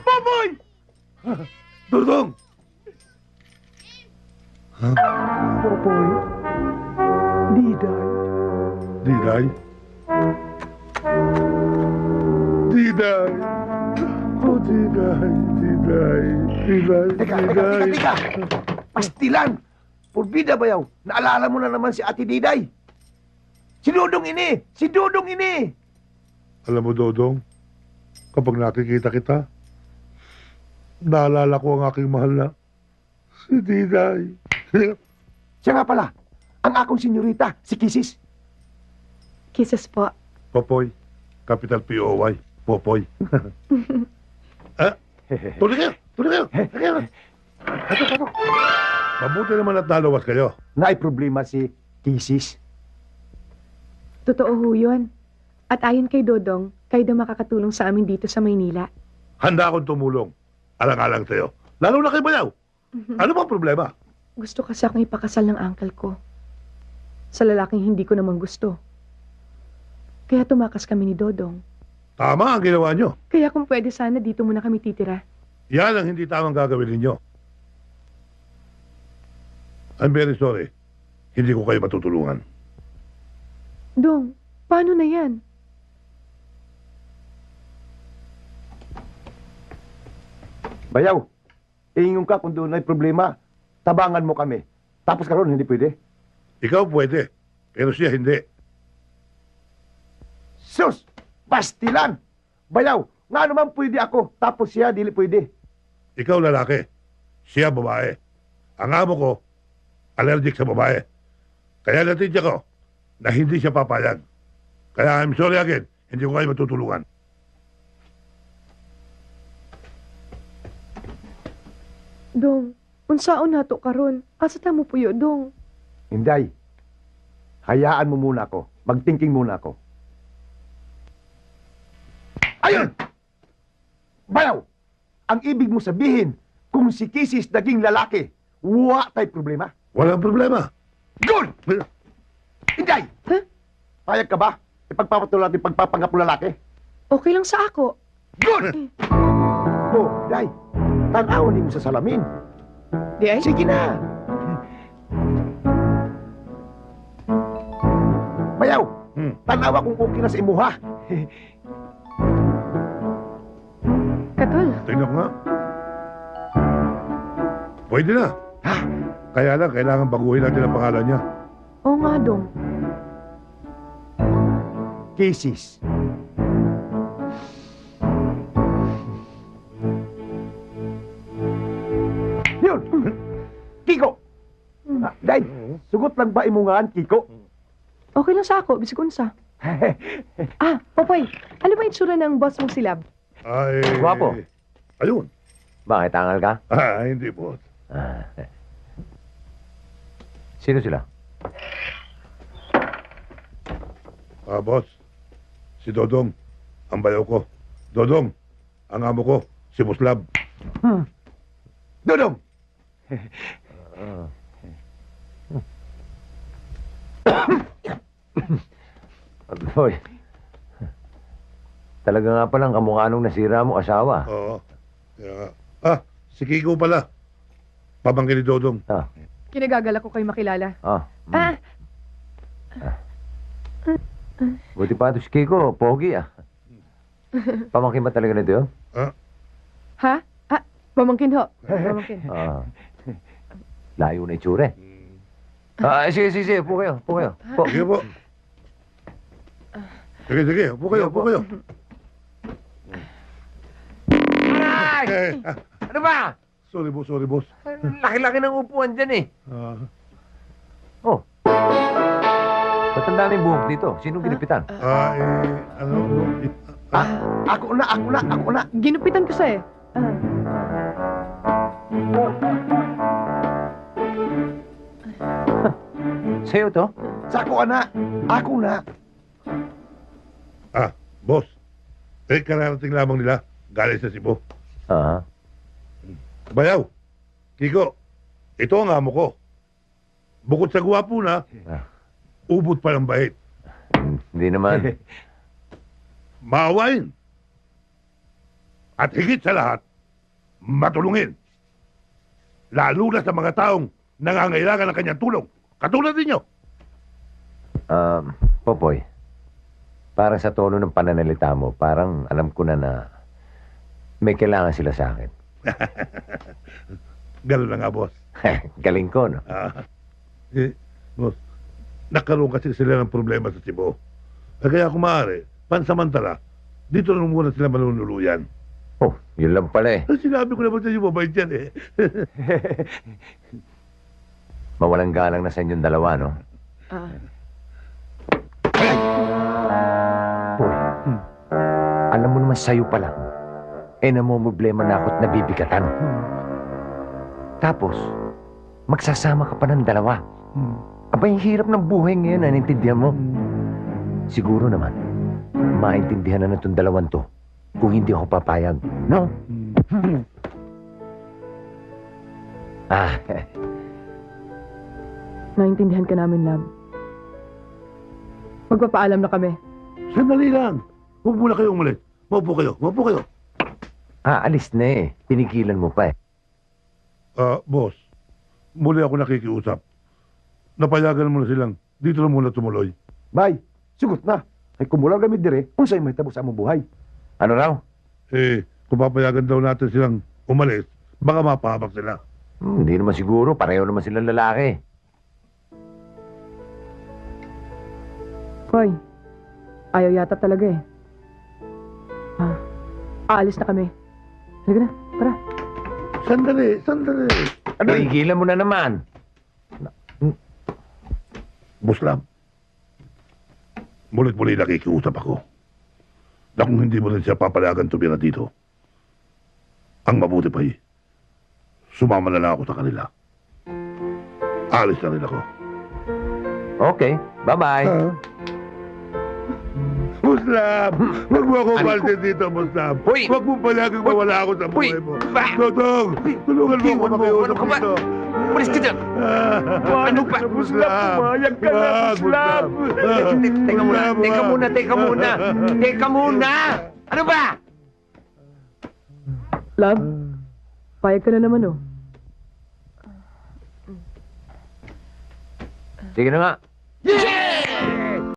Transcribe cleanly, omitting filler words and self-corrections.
Baboy! Dudong! Baboy? Diday? Diday? Diday! Oh, Diday! Diday! Diday! Teka! Pastilan! Purbida bayaw, naalala mo na naman si Ate Diday. Si Dudong ini! Si Dudong ini! Alam mo, Dodong, kapag nakikita kita, naalala ko ang aking mahal na si Diday. Siya nga pala, ang akong senyorita, si Kisis. Kisses po. Popoy, capital P-O-Y, Popoy. Ah, tuloy kayo! Tuloy kayo! Ito. Mabuti naman at nalawas kayo. Naay problema si Kisis. Totoo ho yun. At ayon kay Dodong, kayo daw makakatulong sa amin dito sa Maynila. Handa akong tumulong. Alang-alang sa'yo. Lalo na kay Bayaw. Ano bang problema? Gusto kasi akong ipakasal ng uncle ko. Sa lalaking hindi ko naman gusto. Kaya tumakas kami ni Dodong. Tama ang ginawa nyo. Kaya kung pwede sana dito muna kami titira. Yan ang hindi tamang gagawin ninyo. I'm very sorry. Hindi ko kayo matutulungan. Dong, paano na yan? Bayaw, ingon ka kung doon ay problema. Tabangan mo kami. Tapos karon hindi pwede. Ikaw pwede, pero siya hindi. Sus! Pastilan! Bayaw, nga naman pwede ako. Tapos siya, dili pwede. Ikaw lalaki, siya babae. Ang amo ko, allergic sa babae. Kaya natidya ko na hindi siya papayag. Kaya I'm sorry again, hindi ko kayo matutulungan. Dong, unsaon nato karon? Asa ta mo puyo, Dong? Inday, hayaan mo muna ako. Magthinking muna ako. Ayun! Bayaw! Ang ibig mo sabihin, kung si Kisis naging lalaki, wa tay problema. Walang problema. Good! Inday! Huh? Payag ka ba? Ipagpapatuloy natin pagpapanggap mo lalaki? Okay lang sa ako. Good! Oh, Inday, tanawan din mo sa salamin. Di ay? Sige na! Bayaw! Tanawa kung okay na sa imuha. Katol. Tingnan ko nga. Pwede na. Ha? Kaya lang, kailangan baguhin natin ang pangalan niya. Oo nga, Dong. Kisis. Yun! Kiko! Day, sugot lang ba imungaan, Kiko? Okay lang sa ako, bisig unsa. Popoy, ano ba itsura ng boss mong silab? Ay... Guwapo. Ayun. Bakit angal ka? Hindi po. Sino sila? Boss, si Dodong, ang bayaw ko. Dodong, ang amo ko, si Muslab. Dodong! Boy, talaga nga palang kamukha nung nasira mo asawa. Oo. Kaya nga. Si Kiko pala. Pamangkin ni Dodong. Kinagagala ko kayo makilala. Buti pa ito si Kiko, pogi Pamangkin ba talaga nito yun? Ha? Pamangkin ho. Pamangkin. Layo na itsura sige, upo kayo. Po. Sige po. Sige, upo kayo. Aray! Ano ba? Sorry, boss. Laki-laki ng upuan dyan Ah, Matanda na yung buhok dito. Sinong ginipitan? Ako na. Ginupitan ko sa Sa'yo to? Sa ako na. Boss. Kararating lamang nila. Galing sa Cebu. Bayaw. Kiko. Ito ang amo ko. Bukod sa guwapo na, ubod pa ng bait. Hindi naman. Maawain. At higit sa lahat, matulungin. Lalo na sa mga taong nangangailangan ng kanyang tulong. Katulad ninyo. Popoy, para sa tono ng pananalita mo, parang alam ko na may kailangan sila sa akin. Ganun na nga, boss. Galing ko, no? Boss, nagkaroon kasi sila ng problema sa Cebu. Kaya kung maaari, pansamantala, dito lang muna sila manunuluyan. Oh, yun lang pala eh. Sinabi ko naman sa inyo, mabait yan eh. Mawalang galang na sa inyong dalawa, no? Uy, alam mo naman sa'yo pa lang, namumblema na ako't nabibigatan. Tapos, magsasama ka pa ng dalawa. Abay, hirap ng buhay ngayon, nanintindihan mo? Siguro naman, maintindihan na itong dalawan to kung hindi ako papayag, no? Naintindihan ka namin, Lab. Magpapaalam na kami. Sandali lang. Huwag muna kayo umalis. Maupo kayo. Maupo kayo. Alis na eh. Pinigilan mo pa eh. Boss, muli ako nakikiusap. Napayagan mo na silang dito na muna tumuloy. Bay, sugot na. Ay kumulaw gamit dire, unsay may tabo sa among buhay. Ano raw? Kung papayagan daw natin silang umalis, baka mapahamak sila. Hindi naman siguro. Pareho naman silang lalaki. Hoy, ayaw yata talaga eh. Aalis na kami. Halika na, tara. Sandali. Pinigilan mo na naman. Boss Lam, mulit-muli nakikiusap ako na kung hindi mo rin siya papayagan tumira dito, ang mabuti pa sumama na lang ako sa kanila. Alis na rin ako. Okay, bye-bye. Boss Lam, huwag mo ako Ano balde dito, Boss Lam. Hoy! Huwag mo palaging mawala ako sa buhay Hoy! mo. Ba? Totong, tulungan mo ako Iwan mo, makiusap ano ka ba? dito. Umalis ka dyan. Ano ba? Boss Lam, pumayag ka na, Boss Lam. Teka muna. Ano ba? Lab, payag ka na naman oh. Sige na nga. Yeah!